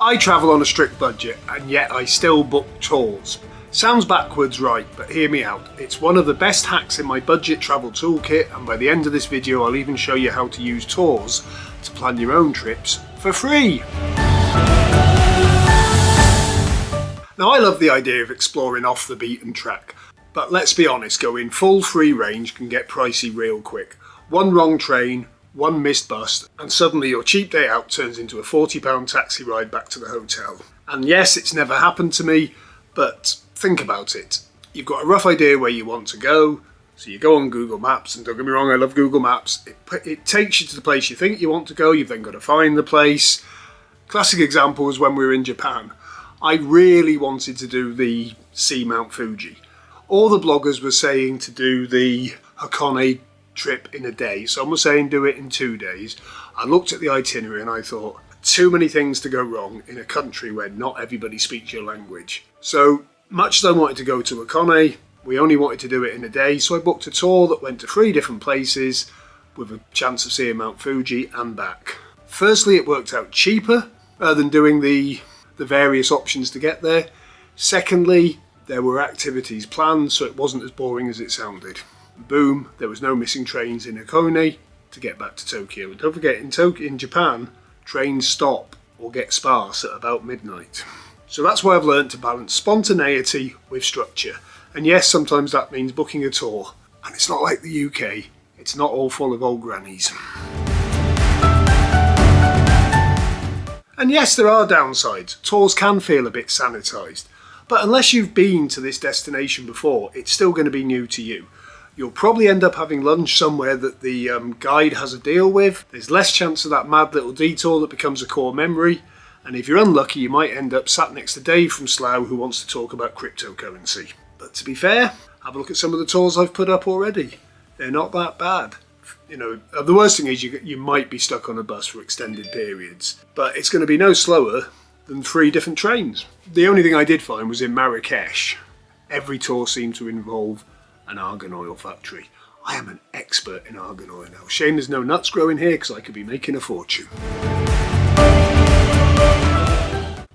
I travel on a strict budget and yet I still book tours. Sounds backwards, right, but hear me out. It's one of the best hacks in my budget travel toolkit, and by the end of this video I'll even show you how to use tours to plan your own trips for free. Now, I love the idea of exploring off the beaten track, but let's be honest, going full free range can get pricey real quick. One wrong train, one missed bus, and suddenly your cheap day out turns into a £40 taxi ride back to the hotel. And yes, it's never happened to me, but think about it. You've got a rough idea where you want to go, so you go on Google Maps, and don't get me wrong, I love Google Maps. It takes you to the place you think you want to go, you've then got to find the place. Classic example was when we were in Japan. I really wanted to do the see Mount Fuji. All the bloggers were saying to do the Hakone trip in a day. Some were saying do it in 2 days. I looked at the itinerary and I thought, too many things to go wrong in a country where not everybody speaks your language. So much as I wanted to go to Hakone, we only wanted to do it in a day, so I booked a tour that went to 3 different places with a chance of seeing Mount Fuji and back. Firstly, it worked out cheaper than doing the various options to get there. Secondly, there were activities planned, so it wasn't as boring as it sounded. Boom, there was no missing trains in Hakone to get back to Tokyo. And don't forget, in Japan, trains stop or get sparse at about midnight. So that's why I've learned to balance spontaneity with structure. And yes, sometimes that means booking a tour. And it's not like the UK, it's not all full of old grannies. And yes, there are downsides. Tours can feel a bit sanitised. But unless you've been to this destination before, it's still going to be new to you. You'll probably end up having lunch somewhere that the guide has a deal with. There's less chance of that mad little detour that becomes a core memory. And if you're unlucky, you might end up sat next to Dave from Slough who wants to talk about cryptocurrency. But to be fair, have a look at some of the tours I've put up already. They're not that bad. You know, the worst thing is you might be stuck on a bus for extended periods, but it's going to be no slower than 3 different trains. The only thing I did find was in Marrakesh. Every tour seemed to involve an argan oil factory. I am an expert in argan oil now. Shame there's no nuts growing here because I could be making a fortune.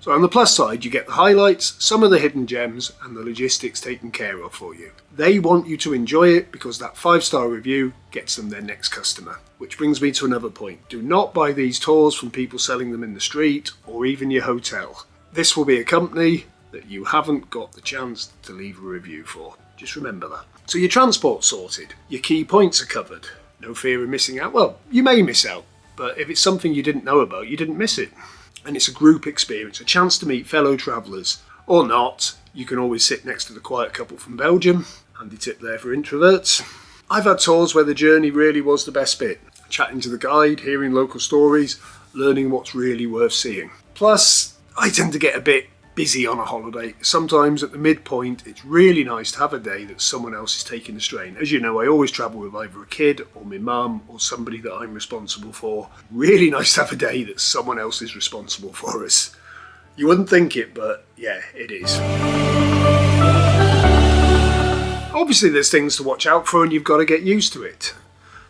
So on the plus side, you get the highlights, some of the hidden gems, and the logistics taken care of for you. They want you to enjoy it because that 5-star review gets them their next customer. Which brings me to another point. Do not buy these tours from people selling them in the street or even your hotel. This will be a company that you haven't got the chance to leave a review for. Just remember that. So your transport's sorted, your key points are covered. No fear of missing out. Well, you may miss out, but if it's something you didn't know about, you didn't miss it. And it's a group experience, a chance to meet fellow travellers. Or not, you can always sit next to the quiet couple from Belgium. Handy tip there for introverts. I've had tours where the journey really was the best bit. Chatting to the guide, hearing local stories, learning what's really worth seeing. Plus, I tend to get a bit busy on a holiday. Sometimes at the midpoint, it's really nice to have a day that someone else is taking the strain. As you know, I always travel with either a kid or my mum or somebody that I'm responsible for. Really nice to have a day that someone else is responsible for us. You wouldn't think it, but yeah, it is. Obviously there's things to watch out for and you've got to get used to it.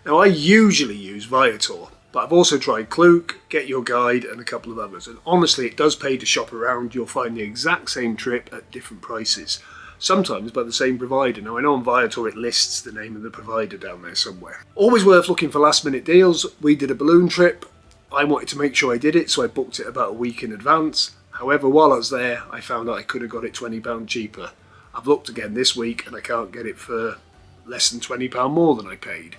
Now I usually use Viator, but I've also tried Klook, GetYourGuide and a couple of others, and honestly it does pay to shop around. You'll find the exact same trip at different prices, sometimes by the same provider. Now I know on Viator it lists the name of the provider down there somewhere. Always worth looking for last minute deals. We did a balloon trip. I wanted to make sure I did it, so I booked it about a week in advance. However, while I was there, I found out I could have got it £20 cheaper. I've looked again this week and I can't get it for less than £20 more than I paid.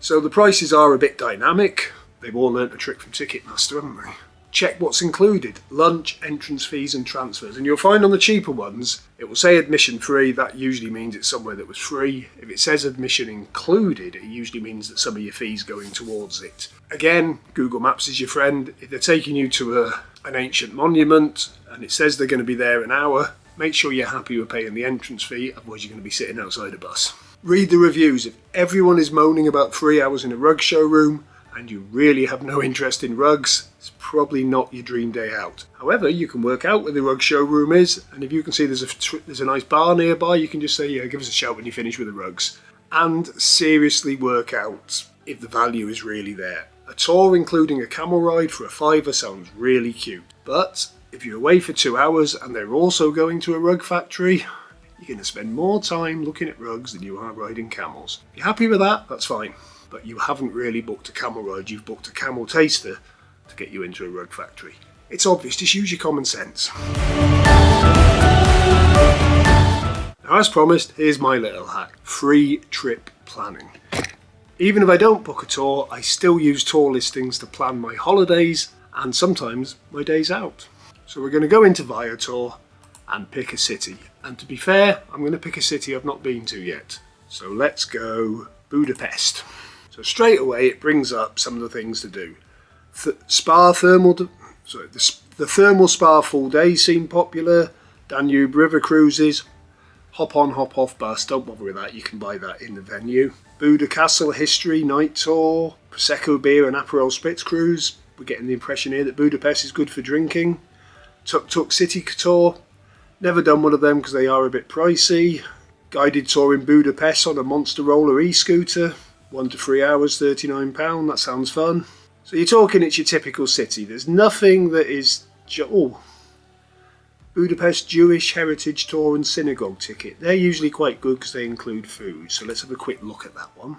So the prices are a bit dynamic. They've all learnt a trick from Ticketmaster, haven't they? Check what's included. Lunch, entrance fees and transfers. And you'll find on the cheaper ones, it will say admission free. That usually means it's somewhere that was free. If it says admission included, it usually means that some of your fees going towards it. Again, Google Maps is your friend. If they're taking you to an ancient monument and it says they're going to be there an hour, make sure you're happy with paying the entrance fee, otherwise you're going to be sitting outside a bus. Read the reviews. If everyone is moaning about 3 hours in a rug showroom and you really have no interest in rugs, it's probably not your dream day out. However, you can work out where the rug showroom is, and if you can see there's a nice bar nearby, you can just say, yeah, give us a shout when you finish with the rugs. And seriously work out if the value is really there. A tour including a camel ride for a £5 sounds really cute, but if you're away for 2 hours and they're also going to a rug factory, you're going to spend more time looking at rugs than you are riding camels. If you're happy with that, that's fine. But you haven't really booked a camel ride, you've booked a camel taster to get you into a rug factory. It's obvious, just use your common sense. Now, as promised, here's my little hack. Free trip planning. Even if I don't book a tour, I still use tour listings to plan my holidays and sometimes my days out. So we're going to go into Viator and pick a city. And to be fair, I'm going to pick a city I've not been to yet. So let's go Budapest. So straight away it brings up some of the things to do. The thermal spa full days seem popular. Danube river cruises. Hop on, hop off bus, don't bother with that, you can buy that in the venue. Buda Castle history, night tour, Prosecco beer and Aperol Spritz cruise. We're getting the impression here that Budapest is good for drinking. Tuk Tuk city tour, never done one of them because they are a bit pricey. Guided tour in Budapest on a monster roller e-scooter, 1 to 3 hours, £39, that sounds fun. So you're talking it's your typical city, there's nothing that is... Budapest Jewish Heritage Tour and Synagogue ticket. They're usually quite good because they include food. So let's have a quick look at that one.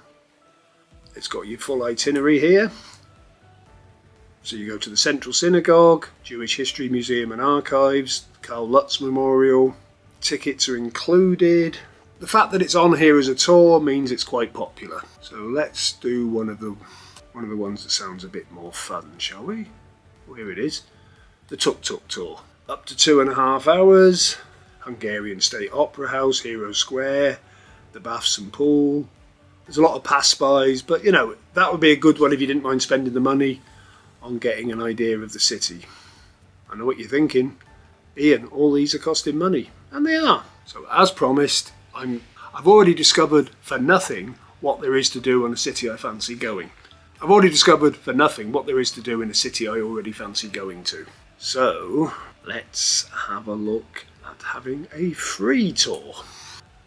It's got your full itinerary here. So you go to the Central Synagogue, Jewish History Museum and Archives, Karl Lutz Memorial. Tickets are included. The fact that it's on here as a tour means it's quite popular. So let's do one of the ones that sounds a bit more fun, shall we? Oh, here it is. The Tuk Tuk Tour. Up to 2.5 hours, Hungarian State Opera House, Hero Square, the baths and pool. There's a lot of pass-bys, but you know, that would be a good one if you didn't mind spending the money on getting an idea of the city. I know what you're thinking, Ian, all these are costing money, and they are. So as promised, I've already discovered for nothing what there is to do in a city I fancy going. I've already discovered for nothing what there is to do in a city I already fancy going to. So let's have a look at having a free tour.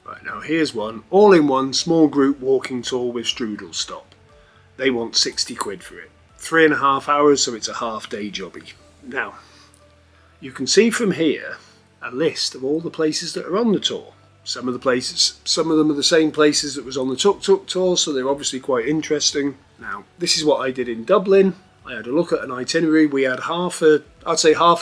Right, now here's one, all-in-one small group walking tour with strudel stop. They want 60 quid for it. 3.5 hours, so it's a half-day jobby. Now, you can see from here a list of all the places that are on the tour. Some of them are the same places that was on the Tuk Tuk tour, so they're obviously quite interesting. Now, this is what I did in Dublin. I had a look at an itinerary. We had half a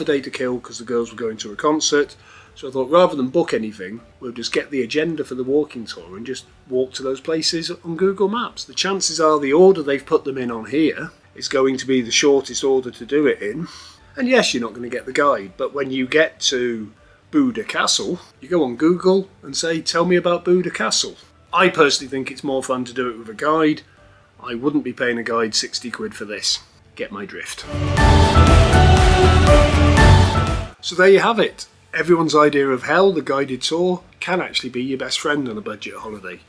day to kill because the girls were going to a concert. So I thought rather than book anything, we'll just get the agenda for the walking tour and just walk to those places on Google Maps. The chances are the order they've put them in on here is going to be the shortest order to do it in. And yes, you're not going to get the guide, but when you get to Buda Castle, you go on Google and say, tell me about Buda Castle. I personally think it's more fun to do it with a guide. I wouldn't be paying a guide 60 quid for this. Get my drift. So there you have it. Everyone's idea of hell, the guided tour, can actually be your best friend on a budget holiday.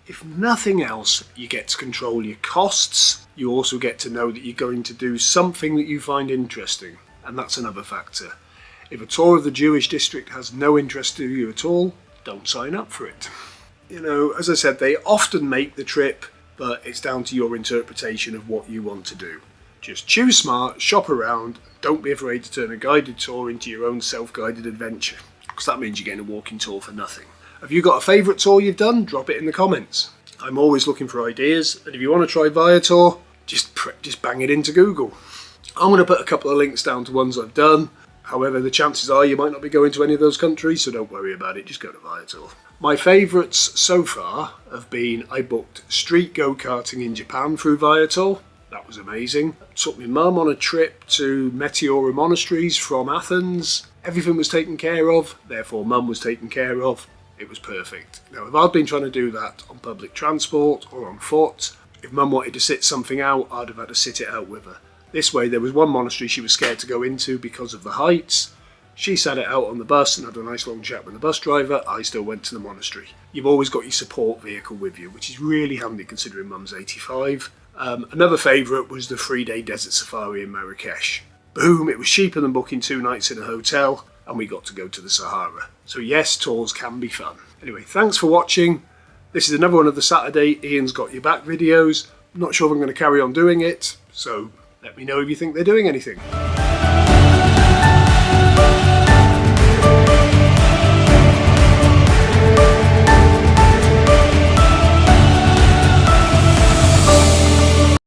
If nothing else, you get to control your costs. You also get to know that you're going to do something that you find interesting, and that's another factor. If a tour of the Jewish district has no interest to you at all, don't sign up for it. You know, as I said, they often make the trip, but it's down to your interpretation of what you want to do. Just choose smart, shop around, don't be afraid to turn a guided tour into your own self-guided adventure, because that means you're getting a walking tour for nothing. Have you got a favourite tour you've done? Drop it in the comments. I'm always looking for ideas, and if you want to try Viator, just bang it into Google. I'm going to put a couple of links down to ones I've done. However, the chances are you might not be going to any of those countries, so don't worry about it, just go to Viator. My favourites so far have been, I booked street go-karting in Japan through Viator. That was amazing. Took my mum on a trip to Meteora monasteries from Athens. Everything was taken care of, therefore mum was taken care of. It was perfect. Now, if I'd been trying to do that on public transport or on foot, if mum wanted to sit something out, I'd have had to sit it out with her. This way, there was one monastery she was scared to go into because of the heights. She sat it out on the bus and had a nice long chat with the bus driver. I still went to the monastery. You've always got your support vehicle with you, which is really handy considering mum's 85. Another favourite was the 3-day desert safari in Marrakesh. Boom, it was cheaper than booking 2 nights in a hotel, and we got to go to the Sahara. So yes, tours can be fun. Anyway, thanks for watching. This is another one of the Saturday Ian's Got Your Back videos. I'm not sure if I'm going to carry on doing it, so let me know if you think they're doing anything.